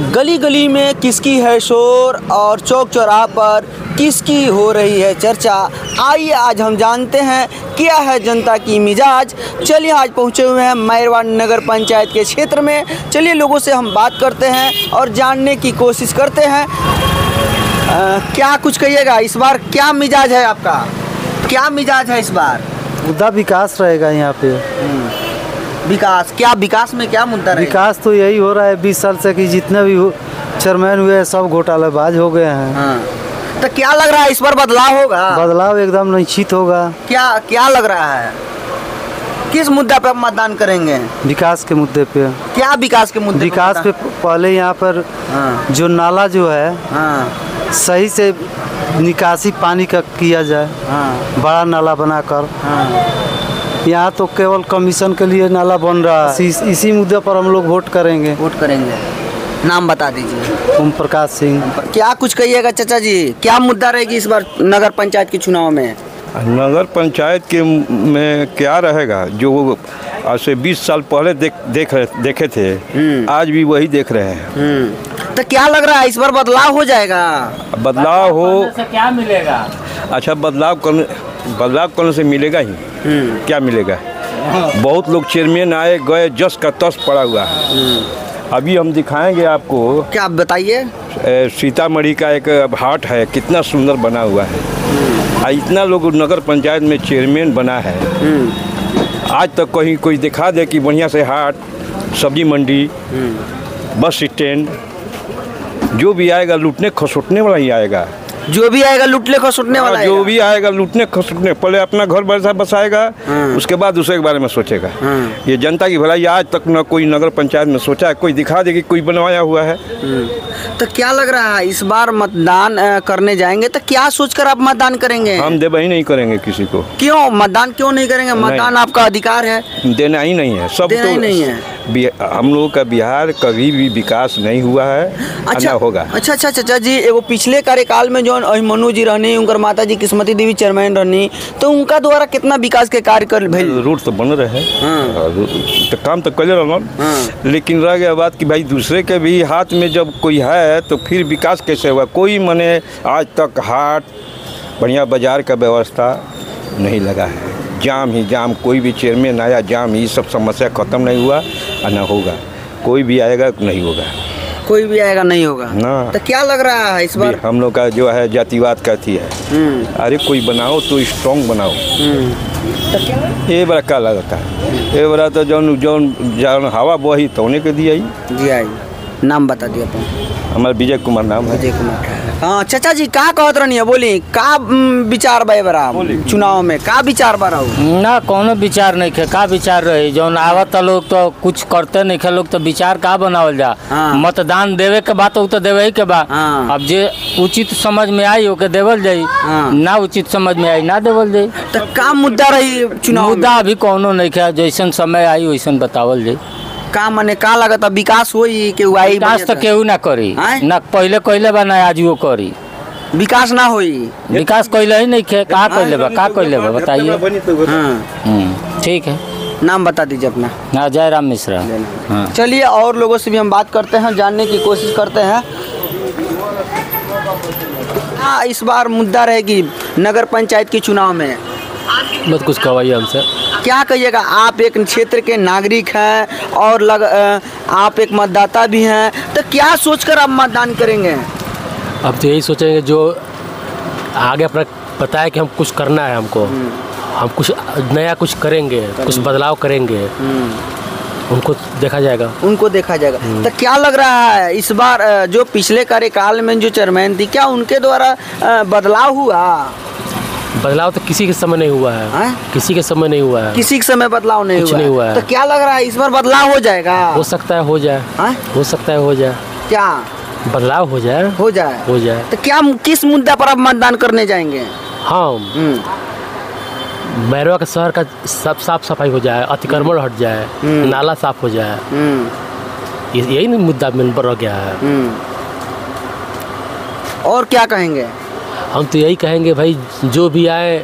गली गली में किसकी है शोर और चौक चौराहा पर किसकी हो रही है चर्चा। आइए आज हम जानते हैं क्या है जनता की मिजाज। चलिए आज पहुंचे हुए हैं मैरवा नगर पंचायत के क्षेत्र में। चलिए लोगों से हम बात करते हैं और जानने की कोशिश करते हैं। क्या कुछ कहिएगा, इस बार क्या मिजाज है आपका, क्या मिजाज है इस बार? मुद्दा विकास रहेगा यहाँ पे। विकास, क्या विकास में क्या मुद्दा रहेगा? विकास तो यही हो रहा है 20 साल से कि जितने भी चेयरमैन हुए सब घोटालाबाज हो गए हैं। हाँ। तो क्या लग रहा है इस बार बदलाव होगा? बदलाव एकदम निश्चित होगा। क्या लग रहा है? किस मुद्दा पे मतदान करेंगे? विकास के मुद्दे पे। क्या विकास के मुद्दे? विकास पे पहले यहाँ पर जो नाला जो है सही से निकासी पानी का किया जाए। बड़ा नाला बनाकर। यहाँ तो केवल कमीशन के लिए नाला बन रहा है। इसी मुद्दे पर हम लोग वोट करेंगे। नाम बता दीजिए। ओम प्रकाश सिंह। क्या कुछ कहिएगा चाचा जी, क्या मुद्दा रहेगी इस बार नगर पंचायत के चुनाव में? नगर पंचायत के में क्या रहेगा, जो आज से 20 साल पहले देखे थे आज भी वही देख रहे हैं। तो क्या लग रहा है इस बार बदलाव हो जाएगा? बदलाव हो से क्या मिलेगा? अच्छा, बदलाव करने से मिलेगा ही। क्या मिलेगा? बहुत लोग चेयरमैन आए गए, जस का तस पड़ा हुआ है। अभी हम दिखाएंगे आपको। क्या आप बताइए। सीतामढ़ी का एक हाट है, कितना सुंदर बना हुआ है। इतना लोग नगर पंचायत में चेयरमैन बना है। आज तक कहीं कोई दिखा दे कि बढ़िया से हाट, सब्जी मंडी, बस स्टैंड, जो भी आएगा लूटने खसोटने वाला ही आएगा। जो भी आएगा लूटने खसोटने वाला, जो भी आएगा लूटने खसोटने, पहले अपना घर बसाएगा, उसके बाद दूसरे के बारे में सोचेगा। ये जनता की भलाई आज तक न कोई नगर पंचायत में सोचा है। कोई दिखा दे कि कोई बनवाया हुआ है। तो क्या लग रहा है इस बार मतदान करने जाएंगे तो क्या सोचकर आप मतदान करेंगे? हम देना ही नहीं करेंगे किसी को। क्यों मतदान क्यों नहीं करेंगे? मतदान आपका अधिकार है। देना ही नहीं है, सब देना ही नहीं है। हम लोगों का बिहार कभी भी विकास नहीं हुआ है। अच्छा होगा। अच्छा चाचा जी, एगो पिछले कार्यकाल में जो अभिमन्यु जी रहनी, उनकर माता जी किस्मती देवी चेयरमैन रहनी, तो उनका द्वारा कितना विकास के कार्य कर रोड तो बन रहे हैं, तो काम तो कर रहा, लेकिन रह गया बात कि भाई दूसरे के भी हाथ में जब कोई है तो फिर विकास कैसे होगा? कोई मने आज तक हाट, बढ़िया बाजार का व्यवस्था नहीं लगा है। जाम ही जाम, कोई भी चेयरमैन आया जाम ही, सब समस्या खत्म नहीं हुआ और न होगा। कोई भी आएगा नहीं होगा। कोई भी आएगा नहीं होगा ना। तो क्या लग रहा है इस बार? हम लोग का जो है जातिवाद कहती है। अरे कोई बनाओ तो स्ट्रॉन्ग बनाओ। ये बड़ा क्या लगता है? ये बड़ा तो जौन हवा बही तोने के दिया जी। आई नाम बता दिया अपन। हमारा विजय कुमार नाम है। विजय कुमार। हाँ चाचा जी, का कहत रहनी है, बोली का विचार बा बरा चुनाव में? का विचार बा ना? कोनो विचार नहीं खे। का विचार रही जौन आवत लोग तो कुछ करते नहीं खे लोग, तो विचार का बनावल जा? मतदान देवे के बात तो देवे ही के बा। अब जे उचित समझ में आई ओके देवल जाई, ना उचित समझ में आई ना देवल जाई। तो का मुद्दा रही चुनाव? मुद्दा अभी कोनो नहीं खे, जैसन समय आई वैसन बतावल जाई। का मने का लगता विकास होई के आई? विकास तो केहू ना करी ना, पहले कहले बा ना आज वो करी। विकास ना होई, विकास कहले ही नहीं खे। कहा कहले बा, का कहले बा बताइए। ठीक है, नाम बता दीजिए अपना। हाँ, जयराम मिश्रा। चलिए और लोगों से भी हम बात करते हैं, जानने की कोशिश करते हैं। हाँ, इस बार मुद्दा रहेगी नगर पंचायत के चुनाव में। मत कुछ कहिए हमसे। क्या कहिएगा? आप एक क्षेत्र के नागरिक हैं और आप एक मतदाता भी हैं, तो क्या सोचकर आप मतदान करेंगे? अब तो यही सोचेंगे जो आगे अपना पता है कि हम कुछ करना है, हमको हम कुछ नया कुछ करेंगे, कुछ बदलाव करेंगे, उनको देखा जाएगा। तो क्या लग रहा है इस बार जो पिछले कार्यकाल में जो चेयरमैन थी, क्या उनके द्वारा बदलाव हुआ? बदलाव तो किसी के समय नहीं हुआ है। किसी के समय नहीं हुआ है। किसी के समय बदलाव नहीं हुआ है। तो क्या लग रहा है इस बार बदलाव हो जाएगा? हो सकता है हो जाए। हो सकता है हो जाए। क्या बदलाव हो जाए? तो क्या किस मुद्दा पर आप मतदान करने जाएंगे? हाँ, मैरवा के शहर का सब साफ सफाई हो जाए, अतिक्रमण हट जाए, नाला साफ हो जाए। यही मुद्दा में रह गया है। और क्या कहेंगे? हम तो यही कहेंगे भाई, जो भी आए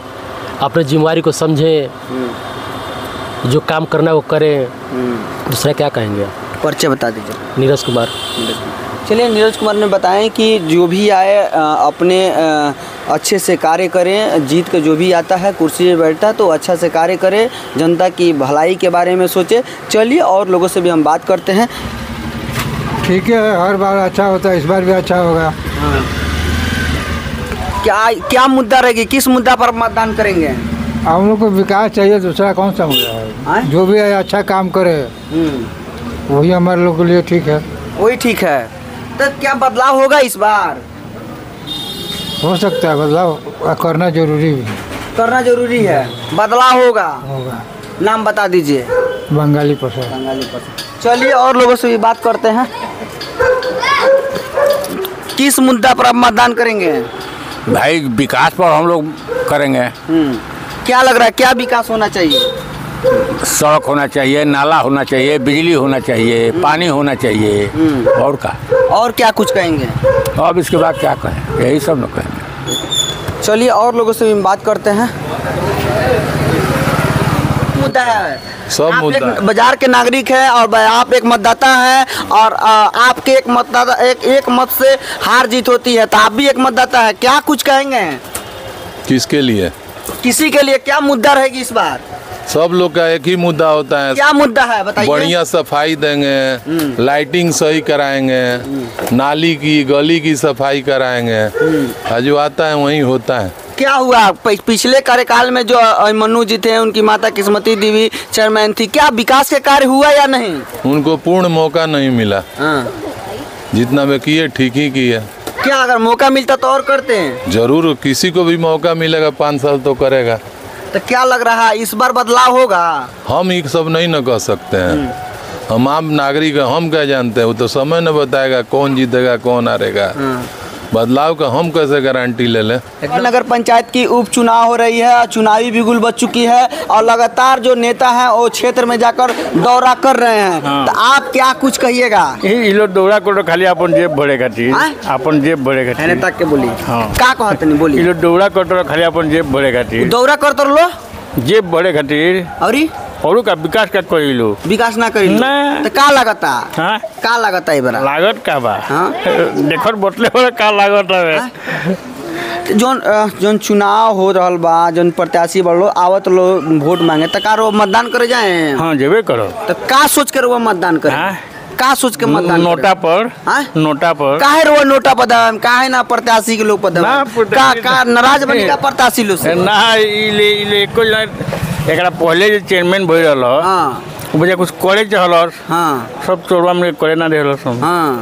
अपने जिम्मेवारी को समझें, जो काम करना है वो करें। दूसरा क्या कहेंगे? परिचय बता दीजिए। नीरज कुमार। चलिए, नीरज कुमार ने बताएं कि जो भी आए अपने अच्छे से कार्य करें, जीत के जो भी आता है कुर्सी पे बैठता है तो अच्छा से कार्य करे, जनता की भलाई के बारे में सोचे। चलिए और लोगों से भी हम बात करते हैं। ठीक है, हर बार अच्छा होता है, इस बार भी अच्छा होगा। क्या मुद्दा रहेगी, किस मुद्दा पर मतदान करेंगे? हम लोग को विकास चाहिए, दूसरा कौन सा मुद्दा है? जो भी है अच्छा काम करे वही हमारे लोग के लिए ठीक है। वही ठीक है। तो क्या बदलाव होगा इस बार? हो सकता है, बदलाव करना जरूरी भी है। करना जरूरी है, बदलाव होगा। नाम बता दीजिए। बंगाली प्रसाद। बंगाली प्रसाद। चलिए और लोगों से भी बात करते हैं। किस मुद्दा पर आप मतदान करेंगे? भाई विकास पर हम लोग करेंगे। क्या लग रहा है, क्या विकास होना चाहिए? सड़क होना चाहिए, नाला होना चाहिए, बिजली होना चाहिए, पानी होना चाहिए, और का और क्या कुछ कहेंगे? अब इसके बाद क्या कहें, यही सब लोग कहेंगे। चलिए और लोगों से भी बात करते हैं। मुद्दा है, सब आप मुद्दा एक बाजार के नागरिक हैं और आप एक मतदाता हैं और आपके एक मतदाता एक मत से हार जीत होती है, तो आप भी एक मतदाता है, क्या कुछ कहेंगे? किसके लिए? किसी के लिए क्या मुद्दा रहेगी इस बार? सब लोग का एक ही मुद्दा होता है। क्या मुद्दा है बताइए? बढ़िया सफाई देंगे, लाइटिंग सही कराएंगे, नाली की गली की सफाई कराएंगे, जो आता है वही होता है। क्या हुआ पिछले कार्यकाल में जो मनु जी थे, उनकी माता किस्मती देवी चेयरमैन थी, क्या विकास के कार्य हुआ या नहीं? उनको पूर्ण मौका नहीं मिला। जितना वे किए ठीक ही किए। क्या अगर मौका मिलता तो और करते हैं? जरूर, किसी को भी मौका मिलेगा 5 साल तो करेगा। तो क्या लग रहा है इस बार बदलाव होगा? हम ये सब नहीं न कह सकते हैं, हम आम नागरिक हैं, हम क्या जानते हैं? वो तो समय न बताएगा कौन जीतेगा कौन हारेगा। बदलाव का हम कैसे गारंटी ले लें? नगर पंचायत की उपचुनाव हो रही है, चुनावी बिगुल बज चुकी है और लगातार जो नेता हैं वो क्षेत्र में जाकर दौरा कर रहे हैं। तो आप क्या कुछ कहिएगा? ये लोग दौरा करो खाली अपन जेब भरे खातिर, अपन जेब भरे खातिर। नेता के बोली का कहत नहीं बोली? ये लोग दौरा करो खाली अपन जेब भरे खातिर। दौरा करत लो जेब भरे खातिर और का विकास का करी लो, विकास ना करी ना। तो का लागता? हाँ? का लागता है बरा? लागत का बा? हाँ? देखो बोतले वाला का लागत है। जोन चुनाव हो रहल बा, जोन प्रत्याशी बड़ो आवत लो वोट मांगे, तो का रो मतदान करे जाए? हाँ जेबे करो। तो का सोच कर वो मतदान करे? का सोच के मतदान? नोटा पर। नोटा पर काहे रो नोटा पदम, काहे ना प्रत्याशी के लोग पदम? का नाराज बनी का प्रत्याशी लोग से? ना इले को एकरा पहले जो चेयरमैन भई रहलो, हां बजे कुछ करे चहलस, हां सब चोरवा में करे ना रहलस, हां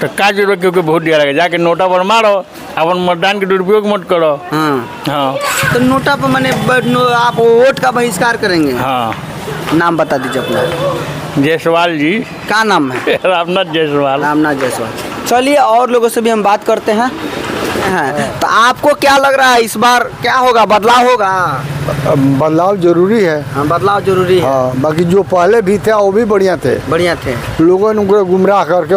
तो का जरूरत क्योंकि वोट दिया लगे, जाके नोटा पर मारो, अपन मतदान के दुरुपयोग मत करो। हां तो नोटा पर माने आप वोट का बहिष्कार करेंगे? हां। नाम बता दीजिए अपना। जायसवाल जी। क्या नाम है? रामनाथ जायसवाल। रामनाथ जायसवाल। चलिए और लोगों से भी हम बात करते हैं। तो आपको क्या लग रहा है इस बार क्या होगा, बदलाव होगा? बदलाव जरूरी है। हाँ बदलाव जरूरी है। हाँ, बाकी जो पहले भी थे वो भी बढ़िया थे। बढ़िया थे। लोगों ने उनको गुमराह करके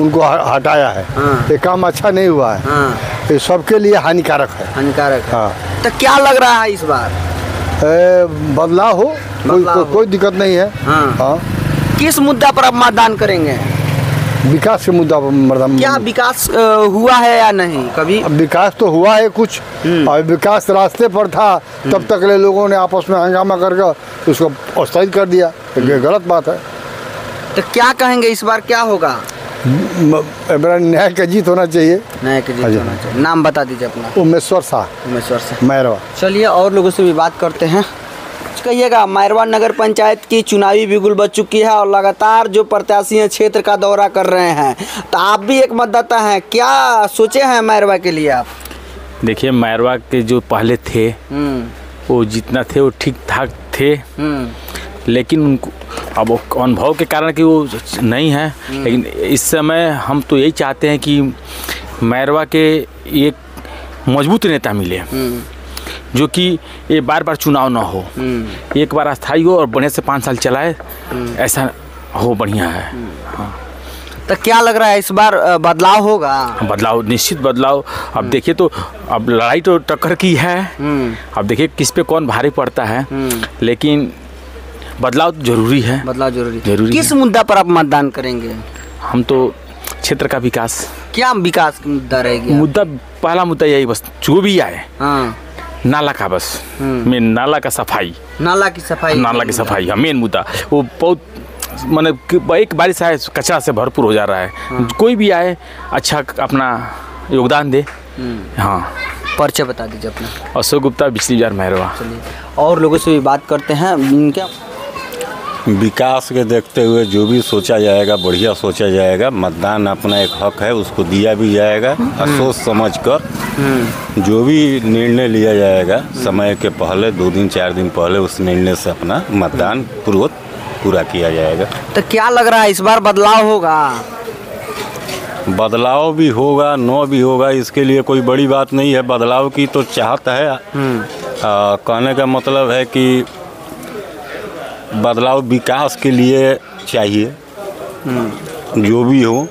उनको हटाया है। ये काम अच्छा नहीं हुआ है। ये सबके लिए हानिकारक है। हानिकारक है। हाँ। तो क्या लग रहा है इस बार? बदलाव हो, कोई दिक्कत नहीं है। हाँ। किस मुद्दा पर आप मतदान करेंगे? विकास के मुद्दा पर। क्या विकास हुआ है या नहीं कभी? विकास तो हुआ है कुछ, और विकास रास्ते पर था, तब तक ले लोगों ने आपस में हंगामा करके उसको स्थगित कर दिया। ये गलत बात है। तो क्या कहेंगे इस बार क्या होगा? न्याय का जीत होना चाहिए। न्याय का जीत होना चाहिए। नाम बता दीजिए अपना। उमेश्वर शाह। उमेश्वर शाह, मैरवा। चलिए और लोगों से भी बात करते हैं। कहिएगा, मैरवा नगर पंचायत की चुनावी बिगुल बज चुकी है और लगातार जो प्रत्याशी हैं क्षेत्र का दौरा कर रहे हैं, तो आप भी एक मतदाता हैं, क्या सोचे हैं मैरवा के लिए आप? देखिए, मैरवा के जो पहले थे वो जितना थे वो ठीक ठाक थे, लेकिन उनको अब अनुभव के कारण कि वो नहीं है। लेकिन इस समय हम तो यही चाहते हैं कि मैरवा के एक मजबूत नेता मिले, जो कि ये बार बार चुनाव ना हो, एक बार अस्थायी हो और बढ़िया से 5 साल चलाए, ऐसा हो, बढ़िया है। हाँ। तो क्या लग रहा है इस बार बदलाव होगा? बदलाव, निश्चित बदलाव। अब देखिए तो अब लड़ाई तो टक्कर की है, अब देखिए किस पे कौन भारी पड़ता है, लेकिन बदलाव जरूरी है। बदलाव जरूरी जरूरी किस मुद्दा पर आप मतदान करेंगे? हम तो क्षेत्र का विकास। क्या विकास का मुद्दा रहेगा? मुद्दा पहला मुद्दा यही बस जो भी आए हाँ नाला का बस मेन नाला का सफाई। नाला की सफाई हाँ मेन मुद्दा वो बहुत माने एक बारिश आए कचरा से भरपूर हो जा रहा है। कोई भी आए अच्छा अपना योगदान दे। हाँ परिचय बता दीजिए अपना। अशोक गुप्ता, बिजली बाजार मैरवा। और लोगों से भी बात करते हैं। क्या विकास के देखते हुए जो भी सोचा जाएगा बढ़िया सोचा जाएगा। मतदान अपना एक हक है, उसको दिया भी जाएगा और सोच समझ कर जो भी निर्णय लिया जाएगा समय के पहले 2 दिन 4 दिन पहले उस निर्णय से अपना मतदान पूरा किया जाएगा। तो क्या लग रहा है इस बार बदलाव होगा? बदलाव भी होगा नो भी होगा, इसके लिए कोई बड़ी बात नहीं है। बदलाव की तो चाहत है। कहने का मतलब है कि बदलाव विकास के लिए चाहिए। जो भी हो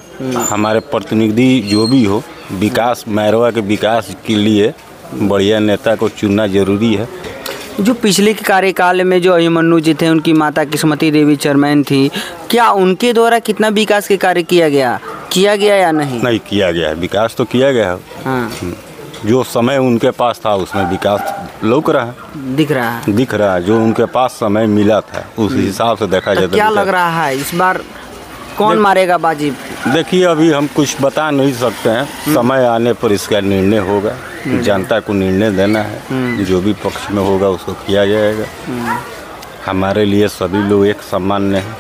हमारे प्रतिनिधि जो भी हो, विकास मैरवा के विकास के लिए बढ़िया नेता को चुनना जरूरी है। जो पिछले के कार्यकाल में जो अभिमन्यु जी थे, उनकी माता किस्मती देवी चेयरमैन थी, क्या उनके द्वारा कितना विकास के कार्य किया गया या नहीं? नहीं किया गया है, विकास तो किया गया है। हाँ। जो समय उनके पास था उसमें विकास लौक रहा है, दिख रहा है। जो उनके पास समय मिला था उस हिसाब से देखा जाए तो क्या लग रहा है इस बार कौन मारेगा बाजी? देखिए अभी हम कुछ बता नहीं सकते हैं, समय आने पर इसका निर्णय होगा। जनता को निर्णय देना है, जो भी पक्ष में होगा उसको किया जाएगा। हमारे लिए सभी लोग एक सामान्य हैं।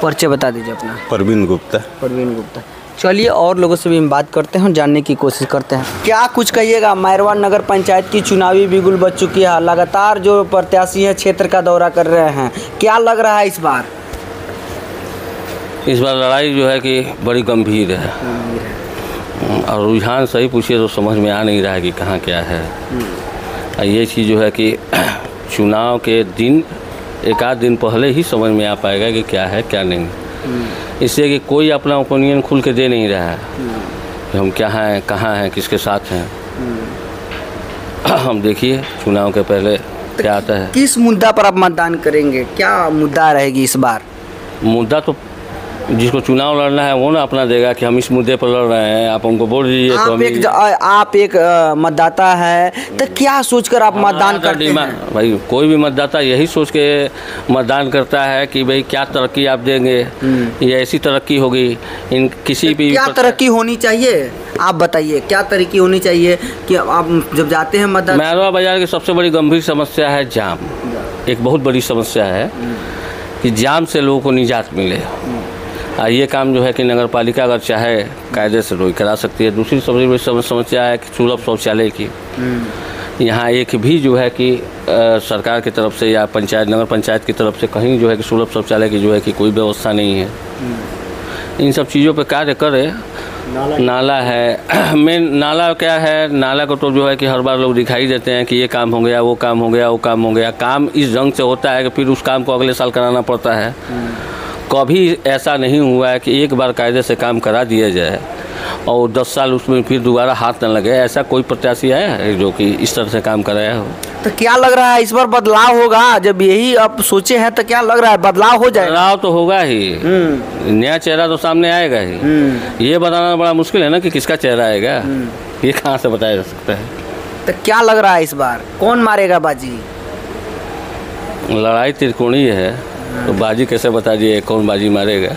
परिचय बता दीजिए अपना। परवीन गुप्ता। चलिए और लोगों से भी हम बात करते हैं, जानने की कोशिश करते हैं। क्या कुछ कहिएगा? मैरवा नगर पंचायत की चुनावी बिगुल बज चुकी है, लगातार जो प्रत्याशी है क्षेत्र का दौरा कर रहे हैं। क्या लग रहा है इस बार? इस बार लड़ाई जो है कि बड़ी गंभीर है और रुझान सही पूछिए तो समझ में आ नहीं रहा है कि कहाँ क्या है। ये चीज़ जो है कि चुनाव के दिन एक आध दिन पहले ही समझ में आ पाएगा कि क्या है क्या नहीं। इसलिए कि कोई अपना ओपिनियन खुल के दे नहीं रहा है कि हम क्या हैं, कहाँ हैं, किसके साथ हैं। हम देखिए चुनाव के पहले क्या आता है। किस मुद्दा पर आप मतदान करेंगे? क्या मुद्दा रहेगी इस बार? मुद्दा तो जिसको चुनाव लड़ना है वो ना अपना देगा कि हम इस मुद्दे पर लड़ रहे हैं, आप हमको वोट दीजिए। तो आप एक मतदाता है तो क्या सोचकर आप मतदान करते हैं? भाई कोई भी मतदाता यही सोच के मतदान करता है कि भाई क्या तरक्की आप देंगे या ऐसी तरक्की होगी इन किसी भी। क्या तरक्की होनी चाहिए आप बताइए? क्या तरक्की होनी चाहिए कि आप जब जाते हैं मतदान? मैरवा बाजार की सबसे बड़ी गंभीर समस्या है जाम। एक बहुत बड़ी समस्या है कि जाम से लोगों को निजात मिले। ये काम जो है कि नगर पालिका अगर चाहे कायदे से रोक करा सकती है। दूसरी सबसे बड़ी समस्या है कि सुलभ शौचालय की। यहाँ एक भी जो है कि सरकार की तरफ से या नगर पंचायत की तरफ से कहीं जो है कि सुलभ शौचालय की जो है कि कोई व्यवस्था नहीं है। इन सब चीज़ों पे कार्य करे। नाला है मेन। नाला क्या है? नाला को तो जो है कि हर बार लोग दिखाई देते हैं कि ये काम हो गया, वो काम हो गया, वो काम हो गया। काम इस ढंग से होता है कि फिर उस काम को अगले साल कराना पड़ता है। कभी ऐसा नहीं हुआ है कि एक बार कायदे से काम करा दिया जाए और 10 साल उसमें फिर दोबारा हाथ न लगे। ऐसा कोई प्रत्याशी है जो कि इस तरह से काम कराया हो? तो क्या लग रहा है इस बार बदलाव होगा? जब यही आप सोचे हैं तो क्या लग रहा है बदलाव हो जाएगा? बदलाव तो होगा ही। नया चेहरा तो सामने आएगा ही। ये बताना बड़ा मुश्किल है ना कि किसका चेहरा आएगा। ये कहाँ से बताया जा सकता है? तो क्या लग रहा है इस बार कौन मारेगा बाजी? लड़ाई त्रिकोणीय है तो बाजी कैसे बता दिए कौन बाजी मारेगा?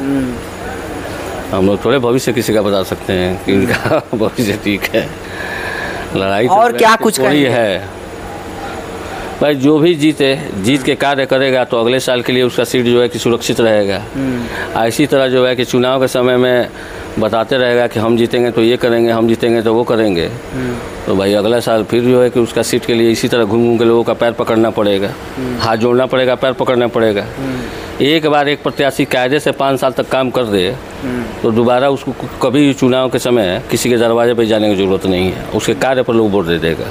हम लोग थोड़े भविष्य किसी का बता सकते हैं कि इनका भविष्य ठीक है। लड़ाई और क्या कुछ है भाई। जो भी जीत के कार्य करेगा तो अगले साल के लिए उसका सीट जो है कि सुरक्षित रहेगा। इसी तरह जो है कि चुनाव के समय में बताते रहेगा कि हम जीतेंगे तो ये करेंगे, हम जीतेंगे तो वो करेंगे। तो भाई अगला साल फिर जो है कि उसका सीट के लिए इसी तरह घूम के लोगों का पैर पकड़ना पड़ेगा, हाथ जोड़ना पड़ेगा, पैर पकड़ना पड़ेगा। एक बार एक प्रत्याशी कायदे से 5 साल तक काम कर दे तो दोबारा उसको कभी चुनाव के समय किसी के दरवाजे पर जाने की ज़रूरत नहीं है। उसके कार्य पर लोग वोट दे देगा।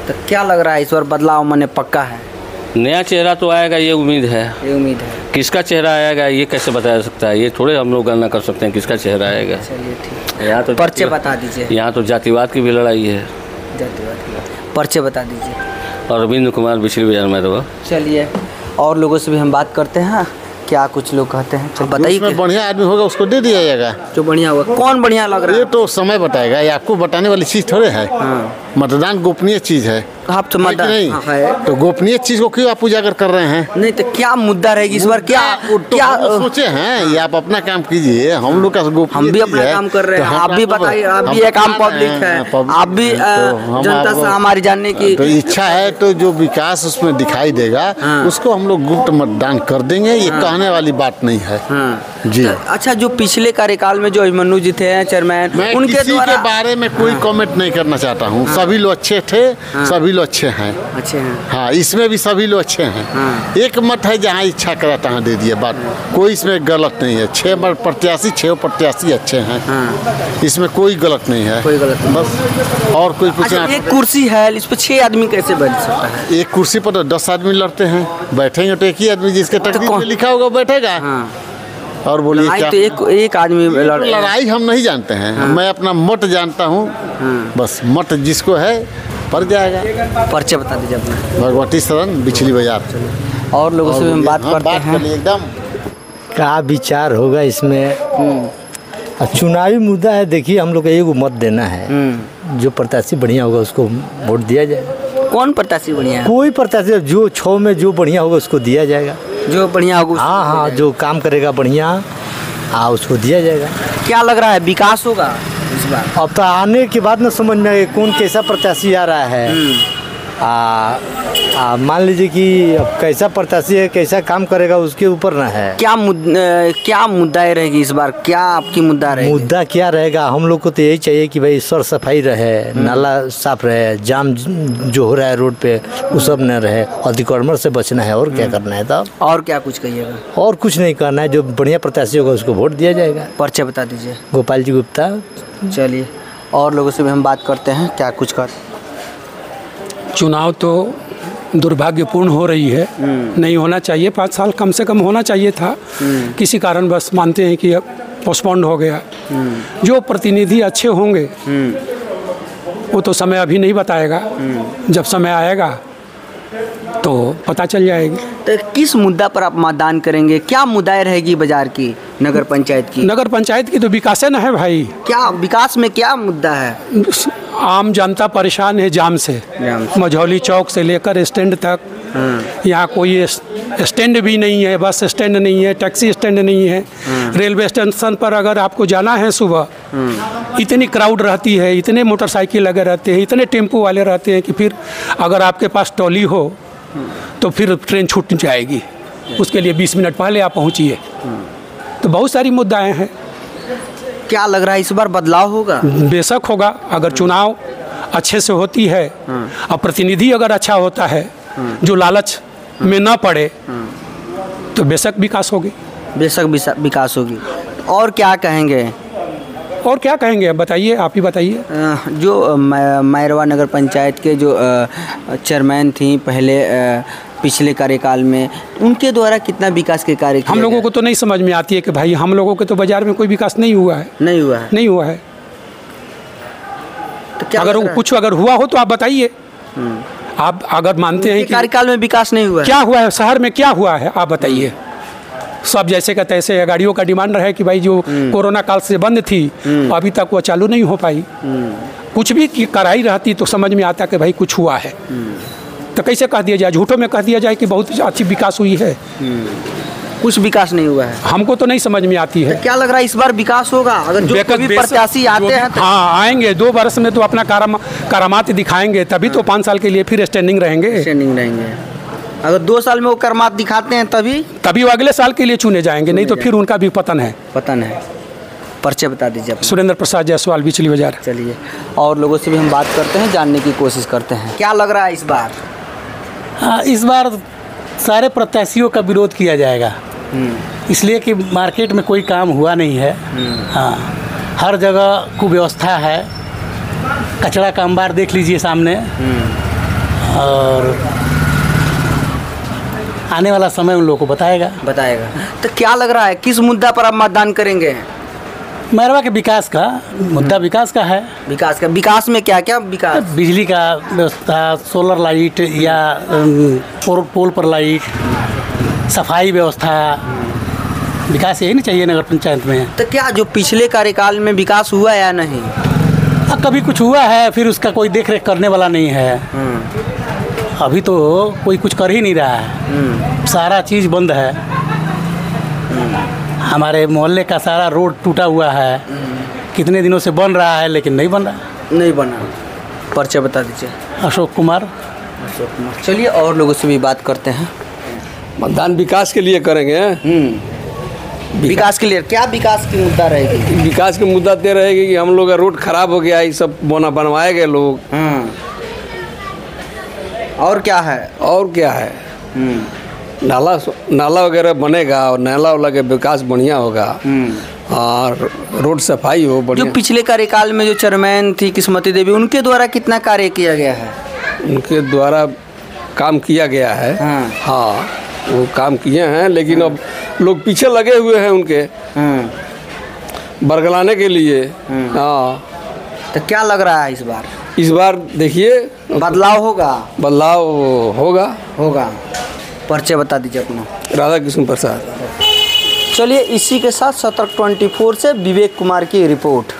तो क्या लग रहा है इस बार बदलाव मने पक्का है? नया चेहरा तो आएगा, ये उम्मीद है। किसका चेहरा आएगा ये कैसे बताया सकता है? ये थोड़े हम लोग गणना कर सकते हैं किसका चेहरा आएगा। चलिए ठीक। यहाँ तो परिचय बता दीजिए। यहाँ तो जातिवाद की भी लड़ाई है। जातिवाद की परिचय बता दीजिए। अरविंद कुमार, बिचली बाजार मैरवा। चलिए और लोगों से भी हम बात करते हैं, क्या कुछ लोग कहते हैं। चल बताइए। उसमें बढ़िया आदमी होगा उसको दे दिया जाएगा। जो बढ़िया होगा, कौन बढ़िया लग रहा है? ये तो समय बताएगा, ये आपको बताने वाली चीज़ थोड़े है। मतदान गोपनीय चीज़ है। आप तो मतदान नहीं है तो गोपनीय चीज़ को क्यों आप उजागर कर रहे हैं? नहीं तो क्या मुद्दा रहेगी इस बार? क्या क्या सोचे हैं? ये आप अपना काम कीजिए, हम लोग का गोपनीय हम भी अपना काम कर रहे हैं। आप भी बताइए, आप भी ये काम पब्लिक है, आप भी जनता से हमारी जानने की तो इच्छा है, तो जो विकास उसमें दिखाई देगा उसको हम लोग गुप्त मतदान कर देंगे। ये कहने वाली बात नहीं है जी। अच्छा, जो पिछले कार्यकाल में जो अभिमन्यु जी थे चेयरमैन, उनके के बारे में कोई कमेंट नहीं करना चाहता हूँ। सभी लोग अच्छे थे, सभी लोग अच्छे हैं। अच्छे हैं हाँ, इसमें भी सभी लोग अच्छे हैं। एक मत है जहाँ इच्छा करा तहाँ दे दिए, बात कोई इसमें गलत नहीं है। 6 प्रत्याशी अच्छे हैं, इसमें कोई गलत नहीं है। कोई गलत नहीं। बस और कोई पूछना। एक कुर्सी है, इस पर 6 आदमी कैसे बैठ सकता है? एक कुर्सी पर तो 10 आदमी लड़ते हैं, बैठेंगे तो एक ही आदमी जिसके तकदीर में लिखा होगा बैठेगा। और बोलिए क्या? तो एक आदमी लड़ाई हम नहीं जानते हैं। मैं अपना मत जानता हूँ, बस मत जिसको है पड़ जाएगा। पर्चे बता दीजिए अपना। भगवती शरण, बिचली बाजार। और लोगों से भी हम बात करते हैं। एकदम क्या विचार होगा इसमें? चुनावी मुद्दा है। देखिए, हम लोग को एक मत देना है, जो प्रत्याशी बढ़िया होगा उसको वोट दिया जाएगा। कौन प्रत्याशी बढ़िया है? कोई प्रत्याशी, जो 6 में जो बढ़िया होगा उसको दिया जाएगा। जो बढ़िया होगा, हाँ, जो काम करेगा बढ़िया उसको दिया जाएगा। क्या लग रहा है, विकास होगा इस बार? अब तो आने के बाद ना समझ में आएगा कौन कैसा प्रत्याशी आ रहा है। मान लीजिए कि अब कैसा प्रत्याशी है, कैसा काम करेगा, उसके ऊपर ना है। क्या मुद्दा रहेगी इस बार? क्या आपकी मुद्दा रहेगी? मुद्दा क्या रहेगा? हम लोग को तो यही चाहिए कि भाई सर सफाई रहे, नाला साफ रहे, जाम जो हो रहा है रोड पे वो सब न रहे, अतिक्रमण से बचना है। और क्या करना है तब? और क्या कुछ कहिएगा? और कुछ नहीं करना है। जो बढ़िया प्रत्याशी होगा उसको वोट दिया जाएगा। पर्चे बता दीजिए। गोपाल जी गुप्ता। चलिए और लोगों से भी हम बात करते हैं, क्या कुछ कर। चुनाव तो दुर्भाग्यपूर्ण हो रही है, नहीं होना चाहिए। 5 साल कम से कम होना चाहिए था। किसी कारण बस मानते हैं कि अब पोस्टपोन्ड हो गया। जो प्रतिनिधि अच्छे होंगे वो तो समय अभी नहीं बताएगा, जब समय आएगा तो पता चल जाएगी। तो किस मुद्दा पर आप मतदान करेंगे? क्या मुद्दा रहेगी बाजार की, नगर पंचायत की? नगर पंचायत की तो विकास है ना है भाई। क्या विकास में क्या मुद्दा है? आम जनता परेशान है जाम से। मझौली चौक से लेकर स्टैंड तक, यहाँ कोई स्टैंड भी नहीं है, बस स्टैंड नहीं है, टैक्सी स्टैंड नहीं है। रेलवे स्टेशन पर अगर आपको जाना है सुबह, इतनी क्राउड रहती है, इतने मोटरसाइकिल लगे रहते हैं, इतने टेम्पो वाले रहते हैं कि फिर अगर आपके पास ट्रॉली हो तो फिर ट्रेन छूट जाएगी। उसके लिए 20 मिनट पहले आप पहुँचिए। तो बहुत सारी मुद्दाएं हैं। क्या लग रहा है इस बार बदलाव होगा? बेशक होगा। अगर चुनाव अच्छे से होती है और प्रतिनिधि अगर अच्छा होता है, जो लालच में ना पड़े, तो बेशक विकास होगी। बेशक विकास होगी। और क्या कहेंगे? और क्या कहेंगे बताइए, आप ही बताइए। जो मैरवा नगर पंचायत के जो चेयरमैन थी पहले पिछले कार्यकाल में, उनके द्वारा कितना विकास के कार्य हम लोगों को तो नहीं समझ में आती है कि भाई हम लोगों के तो बाजार में कोई विकास नहीं हुआ है। नहीं हुआ है? नहीं हुआ है। तो क्या अगर कुछ अगर हुआ हो तो आप बताइए। आप अगर मानते हैं कि कार्यकाल में विकास नहीं हुआ है, क्या हुआ है शहर में, क्या हुआ है आप बताइए। सब जैसे का तैसे है। गाड़ियों का डिमांड रहे कि भाई जो कोरोना काल से बंद थी अभी तक वो चालू नहीं हो पाई। कुछ भी कराई रहती तो समझ में आता कि भाई कुछ हुआ है। तो कैसे कह दिया जाए, झूठों में कह दिया जाए कि बहुत अच्छी विकास हुई है। कुछ विकास नहीं हुआ है। हमको तो नहीं समझ में आती है। तो क्या लग रहा है इस बार विकास होगा? अगर जो भी प्रत्याशी आते हैं तो हाँ आएंगे, 2 वर्ष में तो अपना करामात दिखाएंगे, तभी तो 5 साल के लिए फिर स्टैंडिंग रहेंगे। स्टैंडिंग रहेंगे। अगर 2 साल में वो करामात दिखाते हैं तभी वो अगले साल के लिए चुने जाएंगे, नहीं तो फिर उनका भी पतन है। पतन है। पर्चे बता दीजिए। सुरेंद्र प्रसाद जायसवाल, बिचली बाजार। चलिए और लोगों से भी हम बात करते हैं, जानने की कोशिश करते हैं। क्या लग रहा है इस बार? इस बार सारे प्रत्याशियों का विरोध किया जाएगा, इसलिए कि मार्केट में कोई काम हुआ नहीं है। हाँ, हर जगह कुव्यवस्था है। कचरा का अंबार देख लीजिए सामने। और आने वाला समय उन लोगों को बताएगा। तो क्या लग रहा है किस मुद्दा पर आप मतदान करेंगे? मैरवा के विकास का मुद्दा विकास का है। विकास में क्या क्या विकास? बिजली का व्यवस्था, सोलर लाइट या पोल पर लाइट, सफाई व्यवस्था, विकास यही नहीं चाहिए नगर पंचायत में। तो क्या जो पिछले कार्यकाल में विकास हुआ या नहीं? कभी कुछ हुआ है, फिर उसका कोई देख रेख करने वाला नहीं है। अभी तो कोई कुछ कर ही नहीं रहा है, सारा चीज़ बंद है। हमारे मोहल्ले का सारा रोड टूटा हुआ है, कितने दिनों से बन रहा है लेकिन नहीं बन रहा। नहीं बना। परिचय बता दीजिए। अशोक कुमार। चलिए और लोगों से भी बात करते हैं। मतदान विकास के लिए करेंगे। विकास के लिए क्या विकास की मुद्दा रहेगी? विकास की मुद्दा दे रहेगी कि हम लोग का रोड खराब हो गया, ये सब बनवाए गए लोग। और क्या है? और क्या है? नाला वगैरह बनेगा और नाला वाला के विकास बढ़िया होगा और रोड सफाई हो बढ़िया। जो पिछले कार्यकाल में जो चेयरमैन थी किस्मती देवी, उनके द्वारा कितना कार्य किया गया है? उनके द्वारा काम किया गया है। हाँ, वो काम किए हैं, लेकिन अब लोग पीछे लगे हुए हैं उनके बरगलाने के लिए। हाँ, तो क्या लग रहा है इस बार? इस बार देखिए बदलाव होगा। बदलाव होगा। परिचय बता दीजिए अपना। राधा कृष्ण प्रसाद। चलिए इसी के साथ सतर्क 24 से विवेक कुमार की रिपोर्ट।